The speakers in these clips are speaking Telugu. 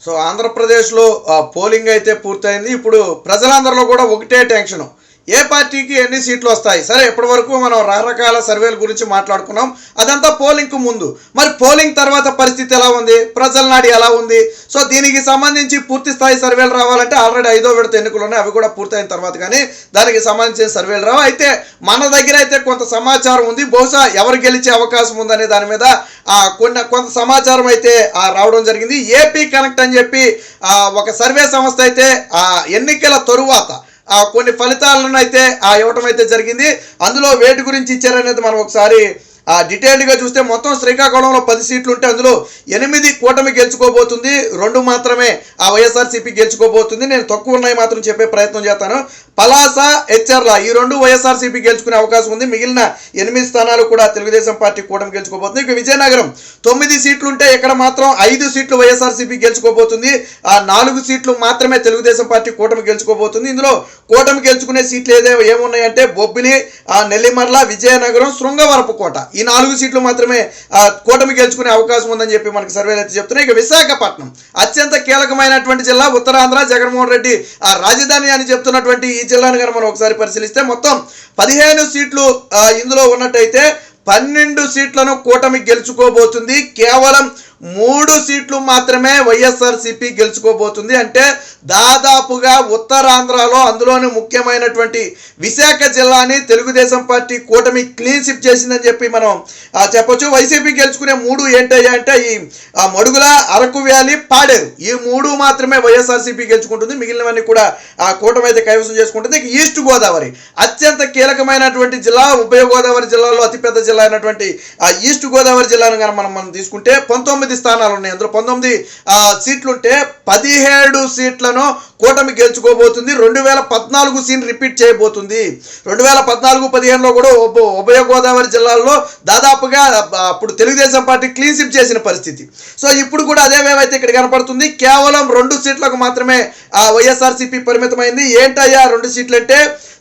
సో ఆంధ్రప్రదేశ్లో పోలింగ్ అయితే పూర్తయింది. ఇప్పుడు ప్రజలందరిలో కూడా ఒకటే టెన్షన్, ఏ పార్టీకి ఎన్ని సీట్లు వస్తాయి. సరే, ఇప్పటి వరకు మనం రకరకాల సర్వేల గురించి మాట్లాడుకున్నాం, అదంతా పోలింగ్కు ముందు. మరి పోలింగ్ తర్వాత పరిస్థితి ఎలా ఉంది, ప్రజల నాడి ఎలా ఉంది? సో దీనికి సంబంధించి పూర్తి స్థాయి సర్వేలు రావాలంటే ఆల్రెడీ 5వ విడత ఎన్నికలు ఉన్నాయి, అవి కూడా పూర్తయిన తర్వాత కానీ దానికి సంబంధించిన సర్వేలు రావు. అయితే మన దగ్గర అయితే కొంత సమాచారం ఉంది, బహుశా ఎవరు గెలిచే అవకాశం ఉందనే దాని మీద కొంత సమాచారం అయితే రావడం జరిగింది. ఏపీ కనెక్ట్ అని చెప్పి ఒక సర్వే సంస్థ అయితే ఎన్నికల తరువాత కొన్ని ఫలితాలను అయితే ఇవ్వటం అయితే జరిగింది. అందులో వేటి గురించి ఇచ్చారనేది మనం ఒకసారి డీటెయిల్డ్గా చూస్తే, మొత్తం శ్రీకాకుళంలో 10 సీట్లు ఉంటే అందులో 8 కూటమి గెలుచుకోబోతుంది, 2 మాత్రమే వైఎస్ఆర్సీపీ గెలుచుకోబోతుంది. నేను తక్కువ ఉన్నాయి మాత్రం చెప్పే ప్రయత్నం చేస్తాను. పలాస, హెచ్చర్ల ఈ 2 వైఎస్ఆర్సీపీ గెలుచుకునే అవకాశం ఉంది. మిగిలిన 8 స్థానాలు కూడా తెలుగుదేశం పార్టీ కూటమి గెలుచుకోబోతుంది. ఇక విజయనగరం 9 సీట్లు ఉంటే ఇక్కడ మాత్రం 5 సీట్లు వైఎస్ఆర్సీపీ గెలుచుకోబోతుంది, 4 సీట్లు మాత్రమే తెలుగుదేశం పార్టీ కూటమి గెలుచుకోబోతుంది. ఇందులో కూటమి గెలుచుకునే సీట్లు ఏమున్నాయంటే బొబ్బిలి, నెల్లిమర్ల, విజయనగరం, శృంగవరపుకోట ఈ 4 సీట్లు మాత్రమే కూటమి గెలుచుకునే అవకాశం ఉందని చెప్పి మనకి సర్వేలు అయితే చెప్తున్నాయి. ఇక విశాఖపట్నం అత్యంత కీలకమైనటువంటి జిల్లా, ఉత్తరాంధ్ర, జగన్మోహన్ రెడ్డి రాజధాని అని చెప్తున్నటువంటి ఈ జిల్లాను కనుక మనం ఒకసారి పరిశీలిస్తే మొత్తం 15 సీట్లు ఇందులో ఉన్నట్టయితే 12 సీట్లను కూటమి గెలుచుకోబోతుంది. కేవలం 3 సీట్లు మాత్రమే వైఎస్ఆర్సీపీ గెలుచుకోబోతుంది. అంటే దాదాపుగా ఉత్తరాంధ్రలో అందులోని ముఖ్యమైనటువంటి విశాఖ జిల్లాని తెలుగుదేశం పార్టీ కూటమి క్లీన్ స్వీప్ చేసిందని చెప్పి మనం చెప్పొచ్చు. వైసీపీ గెలుచుకునే 3 ఏంటయ్యా అంటే ఈ మడుగుల, అరకు వ్యాలీ, పాడేరు ఈ 3 మాత్రమే వైఎస్ఆర్సీపీ గెలుచుకుంటుంది. మిగిలినవన్నీ కూడా కూటమి అయితే కైవసం చేసుకుంటుంది. ఈస్ట్ గోదావరి అత్యంత కీలకమైనటువంటి జిల్లా, ఉభయ గోదావరి జిల్లాలో అతిపెద్ద జిల్లా అయినటువంటి ఈస్ట్ గోదావరి జిల్లాను కనుక మనం తీసుకుంటే 19 స్థానాలు ఉన్నాయి. అందులో 19 సీట్లుంటే 17 సీట్లను కూటమి గెలుచుకోబోతుంది. 2014 సీన్ రిపీట్ చేయబోతుంది. 2014-15లో కూడా ఉభయ గోదావరి జిల్లాల్లో దాదాపుగా అప్పుడు తెలుగుదేశం పార్టీ క్లీన్ స్వీప్ చేసిన పరిస్థితి. సో ఇప్పుడు కూడా అదే వేవైతే ఇక్కడ కనపడుతుంది. కేవలం 2 సీట్లకు మాత్రమే వైఎస్ఆర్సీపీ పరిమితమైంది. ఏంటయ్యా 2 సీట్లు అంటే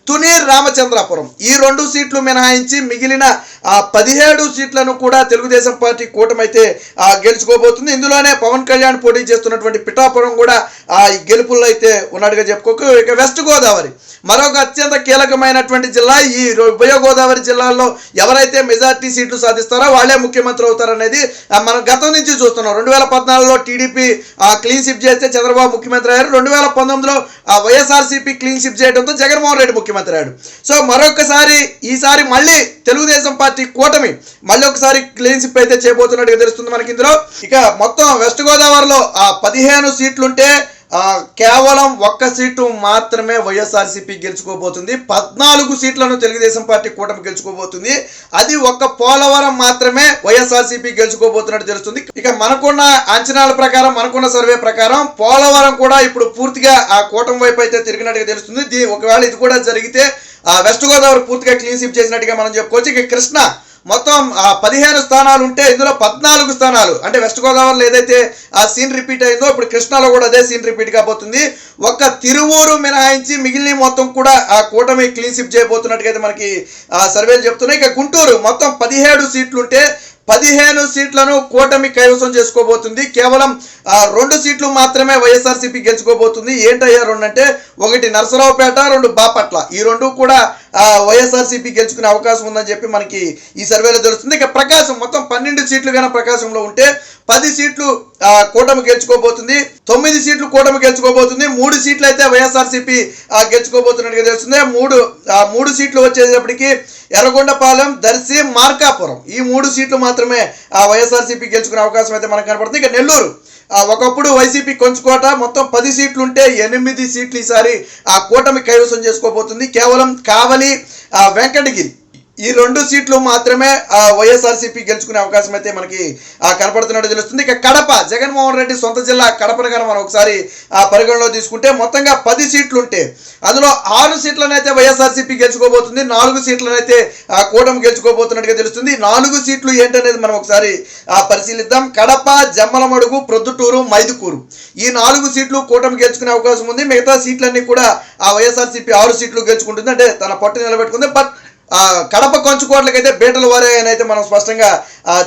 తుని, రామచంద్రాపురం ఈ 2 సీట్లు మినహాయించి మిగిలిన 17 సీట్లను కూడా తెలుగుదేశం పార్టీ కూటమి అయితే గెలుచుకోబోతుంది. ఇందులోనే పవన్ కళ్యాణ్ పోటీ చేస్తున్నటువంటి పిఠాపురం కూడా ఈ గెలుపుల్లో అయితే ఉన్నట్టుగా చెప్పుకోకు. ఇక వెస్ట్ గోదావరి మరొక అత్యంత కీలకమైనటువంటి జిల్లా. ఈ ఉభయ గోదావరి జిల్లాల్లో ఎవరైతే మెజార్టీ సీట్లు సాధిస్తారో వాళ్ళే ముఖ్యమంత్రి అవుతారనేది మనం గతం నుంచి చూస్తున్నాం. 2014లో టీడీపీ క్లీన్ స్వీప్ చేస్తే చంద్రబాబు ముఖ్యమంత్రి అయ్యారు. 2019లో వైఎస్ఆర్సీపీ క్లీన్ స్వీప్ చేయడంతో జగన్మోహన్ రెడ్డి ముఖ్యమంత్రి అయ్యాడు. సో మరొకసారి ఈసారి మళ్ళీ తెలుగుదేశం పార్టీ కూటమి మళ్ళీ ఒకసారి క్లీన్ స్వీప్ అయితే చేయబోతున్నట్టుగా తెలుస్తుంది మనకి ఇందులో. ఇక మొత్తం వెస్ట్ గోదావరిలో 15 సీట్లుంటే కేవలం 1 సీటు మాత్రమే వైఎస్ఆర్సీపీ గెలుచుకోబోతుంది. 14 సీట్లను తెలుగుదేశం పార్టీ కూటమి గెలుచుకోబోతుంది. అది ఒక్క పోలవరం మాత్రమే వైఎస్ఆర్సీపీ గెలుచుకోబోతున్నట్టు తెలుస్తుంది. ఇక మనకున్న అంచనాల ప్రకారం, మనకున్న సర్వే ప్రకారం పోలవరం కూడా ఇప్పుడు పూర్తిగా కూటమి వైపు అయితే తిరిగినట్టుగా తెలుస్తుంది. ఒకవేళ ఇది కూడా జరిగితే వెస్ట్ గోదావరి పూర్తిగా క్లీన్ స్వీప్ చేసినట్టుగా మనం చెప్పుకోవచ్చు. ఇక కృష్ణ మొత్తం 15 స్థానాలు ఉంటే ఇందులో 14 స్థానాలు అంటే వెస్ట్ గోదావరిలో ఏదైతే సీన్ రిపీట్ అయిందో ఇప్పుడు కృష్ణాలో కూడా అదే సీన్ రిపీట్ కాబోతుంది. ఒక్క తిరువూరు మినహాయించి మిగిలిన మొత్తం కూడా కూటమి క్లీన్ స్వీప్ చేయబోతున్నట్టుగా అయితే మనకి సర్వేలు చెప్తున్నాయి. ఇక గుంటూరు మొత్తం 17 సీట్లుంటే 15 సీట్లను కూటమి కైవసం చేసుకోబోతుంది. కేవలం 2 సీట్లు మాత్రమే వైఎస్ఆర్సీపీ గెలుచుకోబోతుంది. ఏంటయ్యా 2 అంటే, 1 నరసరావుపేట, 2 బాపట్ల ఈ 2 కూడా వైఎస్ఆర్సీపీ గెలుచుకునే అవకాశం ఉందని చెప్పి మనకి ఈ సర్వేలో తెలుస్తుంది. ఇక ప్రకాశం మొత్తం 12 సీట్లు కన్నా ప్రకాశంలో ఉంటే 10 సీట్లు కూటమి గెలుచుకోబోతుంది, 9 సీట్లు కూటమి గెలుచుకోబోతుంది. 3 సీట్లు అయితే వైఎస్ఆర్సీపీ గెలుచుకోబోతున్నట్టుగా తెలుస్తుంది. 3 సీట్లు వచ్చేటప్పటికి ఎర్రగొండపాలెం, దర్శి, మార్కాపురం ఈ 3 సీట్లు మాత్రమే వైఎస్ఆర్సీపీ గెలుచుకునే అవకాశం అయితే మనకు కనపడుతుంది. ఇక నెల్లూరు ఒకప్పుడు వైసీపీ కొంచుకోట మొత్తం 10 సీట్లు ఉంటే 8 సీట్లు ఈసారి కూటమి కైవసం చేసుకోబోతుంది. కేవలం కావలి, వెంకటగిరి ఈ 2 సీట్లు మాత్రమే వైఎస్ఆర్సీపీ గెలుచుకునే అవకాశం అయితే మనకి కనపడుతున్నట్టు తెలుస్తుంది. ఇక కడప, జగన్మోహన్ రెడ్డి సొంత జిల్లా కడపను కనుక మనం ఒకసారి పరిగణలో తీసుకుంటే మొత్తంగా 10 సీట్లు ఉంటే అందులో 6 సీట్లనైతే వైఎస్ఆర్సీపీ గెలుచుకోబోతుంది, 4 సీట్లనైతే కూటమి గెలుచుకోబోతున్నట్టుగా తెలుస్తుంది. 4 సీట్లు ఏంటనేది మనం ఒకసారి పరిశీలిద్దాం. కడప, జమ్మలమడుగు, ప్రొద్దుటూరు, మైదుకూరు ఈ 4 సీట్లు కూటమి గెలుచుకునే అవకాశం ఉంది. మిగతా సీట్లన్నీ కూడా వైఎస్ఆర్సీపీ 6 సీట్లు గెలుచుకుంటుంది, అంటే తన పట్టు నిలబెట్టుకుంది. బట్ కడప కంచుకోట్లకైతే బీటలు వారే అని అయితే మనం స్పష్టంగా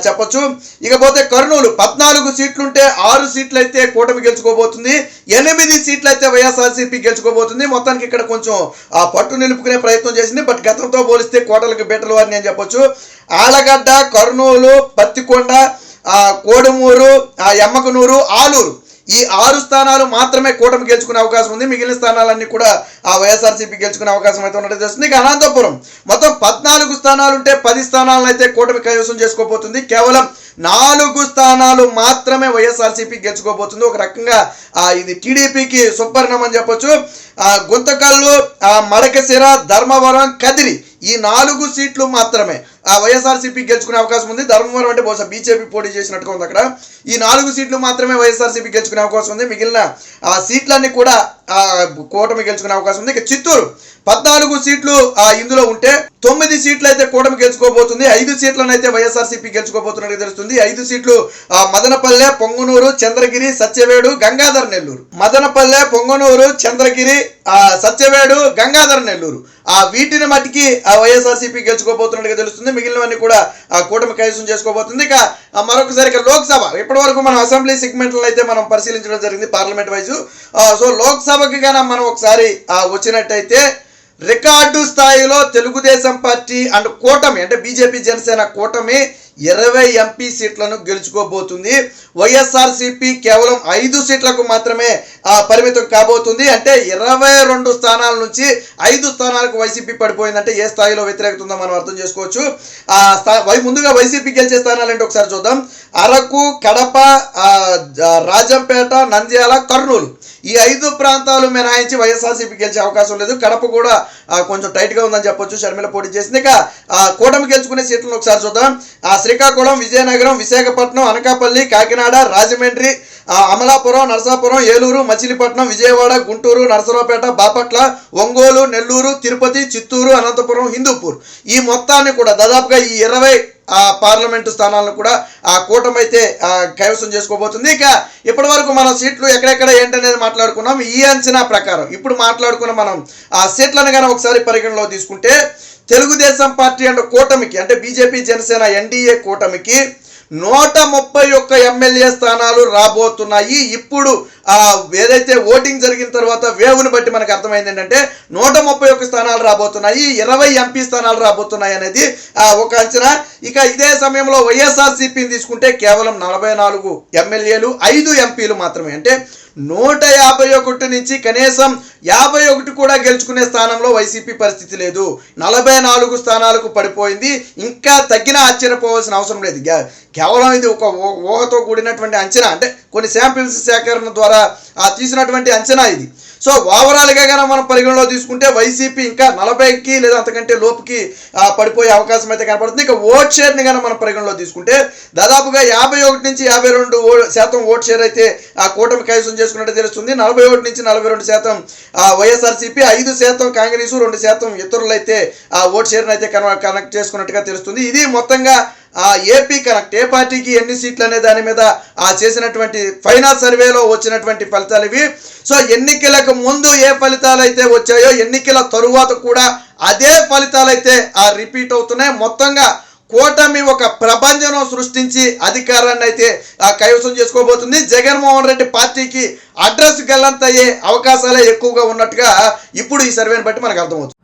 చెప్పొచ్చు. ఇకపోతే కర్నూలు 14 సీట్లుంటే 6 సీట్లు అయితే కూటమి గెలుచుకోబోతుంది, 8 సీట్లు అయితే వైఎస్ఆర్సీపీ గెలుచుకోబోతుంది. మొత్తానికి ఇక్కడ కొంచెం పట్టు నిలుపుకునే ప్రయత్నం చేసింది. బట్ గతంతో పోలిస్తే కోటలకు బీటలు వారిని అని చెప్పొచ్చు. ఆలగడ్డ, కర్నూలు, పత్తికొండ, కోడుమూరు, ఎమ్మకనూరు, ఆలూరు ఈ 6 స్థానాలు మాత్రమే కూటమి గెలుచుకునే అవకాశం ఉంది. మిగిలిన స్థానాలన్నీ కూడా వైఎస్ఆర్సీపీ గెలుచుకునే అవకాశం అయితే ఉన్నట్టు తెలుస్తుంది. ఇక అనంతపురం మొత్తం 14 స్థానాలు ఉంటే 10 స్థానాలను అయితే కూటమి కైవసం చేసుకోబోతుంది. కేవలం 4 స్థానాలు మాత్రమే వైఎస్ఆర్సీపీ గెలుచుకోబోతుంది. ఒక రకంగా ఇది టీడీపీకి సుపరిణం అని చెప్పొచ్చు. గుంతకల్లు, మడకశిర, ధర్మవరం, కదిరి ఈ 4 సీట్లు మాత్రమే వైఎస్ఆర్సీపీ గెలుచుకునే అవకాశం ఉంది. ధర్మవరం అంటే బహుశా బీజేపీ పోటీ చేసినట్టుగా ఉంది. అక్కడ ఈ 4 సీట్లు మాత్రమే వైఎస్ఆర్సీపీ గెలుచుకునే అవకాశం ఉంది. మిగిలిన సీట్లన్నీ కూడా కూటమి గెలుచుకునే అవకాశం ఉంది. ఇక చిత్తూరు 14 సీట్లు ఇందులో ఉంటే 9 సీట్లు అయితే కూటమి గెలుచుకోబోతుంది. 5 సీట్లను అయితే వైఎస్ఆర్సీపీ గెలుచుకోబోతున్నట్టు తెలుస్తుంది. 5 సీట్లు మదనపల్లె, పొంగనూరు, చంద్రగిరి, సత్యవేడు, గంగాధర్ నెల్లూరు. మదనపల్లె, పొంగనూరు, చంద్రగిరి, సత్యవేడు, గంగాధర్ నెల్లూరు వీటిని మట్టికి వైఎస్ఆర్సీపీ గెలుచుకోబోతున్నట్టుగా తెలుస్తుంది. మిగిలినవన్నీ కూడా కూటమి కైవసం చేసుకోబోతుంది. ఇక మరొకసారి ఇక లోక్సభ ఇప్పటి వరకు మనం అసెంబ్లీ సెగ్మెంట్లను అయితే మనం పరిశీలించడం జరిగింది పార్లమెంట్ వైజు. సో లోక్సభకి కానీ మనం ఒకసారి వచ్చినట్టయితే రికార్డు స్థాయిలో తెలుగుదేశం పార్టీ అండ్ కూటమి అంటే బీజేపీ జనసేన కూటమి 20 ఎంపీ సీట్లను గెలుచుకోబోతుంది. వైఎస్ఆర్సీపీ కేవలం 5 సీట్లకు మాత్రమే పరిమితం కాబోతుంది. అంటే 22 స్థానాల నుంచి 5 స్థానాలకు వైసీపీ పడిపోయిందంటే ఏ స్థాయిలో వ్యతిరేకత ఉందో మనం అర్థం చేసుకోవచ్చు. ముందుగా వైసీపీ గెలిచే స్థానాలు ఏంటో ఒకసారి చూద్దాం. అరకు, కడప, రాజంపేట, నంద్యాల, కర్నూలు ఈ 5 ప్రాంతాలు మినహాయించి వైఎస్ఆర్సీపీ గెలిచే అవకాశం లేదు. కడప కూడా కొంచెం టైట్గా ఉందని చెప్పొచ్చు. షర్మిల పోటీ చేసింది. ఇక కూటమి గెలుచుకునే సీట్లను ఒకసారి చూద్దాం. శ్రీకాకుళం, విజయనగరం, విశాఖపట్నం, అనకాపల్లి, కాకినాడ, రాజమండ్రి, అమలాపురం, నరసాపురం, ఏలూరు, మచిలీపట్నం, విజయవాడ, గుంటూరు, నరసరావుపేట, బాపట్ల, ఒంగోలు, నెల్లూరు, తిరుపతి, చిత్తూరు, అనంతపురం, హిందూపూర్ ఈ మొత్తాన్ని కూడా దాదాపుగా ఈ 20 పార్లమెంటు స్థానాలను కూడా కూటమి అయితే కైవసం చేసుకోబోతుంది. ఇక ఇప్పటి వరకు మనం సీట్లు ఎక్కడెక్కడ ఏంటనేది మాట్లాడుకున్నాం. ఈ అంచనా ప్రకారం ఇప్పుడు మాట్లాడుకున్న మనం సీట్లను కానీ ఒకసారి పరిగణలో తీసుకుంటే తెలుగుదేశం పార్టీ అండ్ కూటమికి అంటే బీజేపీ జనసేన ఎన్డీఏ కూటమికి 131 ఎమ్మెల్యే స్థానాలు రాబోతున్నాయి. ఇప్పుడు ఏదైతే ఓటింగ్ జరిగిన తర్వాత వేవ్ని బట్టి మనకు అర్థమైంది ఏంటంటే 131 స్థానాలు రాబోతున్నాయి, 20 ఎంపీ స్థానాలు రాబోతున్నాయి అనేది ఒక అంచనా. ఇక ఇదే సమయంలో వైఎస్ఆర్సీపీని తీసుకుంటే కేవలం 44 ఎమ్మెల్యేలు, 5 ఎంపీలు మాత్రమే. అంటే 151 నుంచి కనీసం 51 కూడా గెలుచుకునే స్థానంలో వైసీపీ పరిస్థితి లేదు. 44 స్థానాలకు పడిపోయింది. ఇంకా తగ్గిన ఆశ్చర్యపోవాల్సిన అవసరం లేదు. కేవలం ఇది ఒక ఊహతో కూడినటువంటి అంచనా, అంటే కొన్ని శాంపిల్స్ సేకరణ ద్వారా తీసినటువంటి అంచనా ఇది. సో ఓవరాల్గా కానీ మనం పరిగణలో తీసుకుంటే వైసీపీ ఇంకా 40కి లేదా అంతకంటే లోపుకి పడిపోయే అవకాశం అయితే కనపడుతుంది. ఇక ఓట్ షేర్ని కానీ మనం పరిగణలో తీసుకుంటే దాదాపుగా 51 నుంచి 52% ఓట్ షేర్ అయితే కూటమి కైవసం చేసుకున్నట్టు తెలుస్తుంది. 41 నుంచి 42% వైఎస్ఆర్సీపీ, 5% కాంగ్రెస్, 2% ఇతరులైతే ఓట్ షేర్ని అయితే కనెక్ట్ చేసుకున్నట్టుగా తెలుస్తుంది. ఇది మొత్తంగా ఏపీ కనెక్ట్ ఏ పార్టీకి ఎన్ని సీట్లు అనే దాని మీద చేసినటువంటి ఫైనల్ సర్వేలో వచ్చినటువంటి ఫలితాలు ఇవి. సో ఎన్నికలకు ముందు ఏ ఫలితాలు అయితే వచ్చాయో ఎన్నికల తరువాత కూడా అదే ఫలితాలు అయితే రిపీట్ అవుతున్నాయి. మొత్తంగా కూటమి ఒక ప్రభంజనం సృష్టించి అధికారాన్ని అయితే కైవసం చేసుకోబోతుంది. జగన్మోహన్ రెడ్డి పార్టీకి అడ్రస్ గల్లంతయ్యే అవకాశాలే ఎక్కువగా ఉన్నట్టుగా ఇప్పుడు ఈ సర్వేని బట్టి మనకు అర్థమవుతుంది.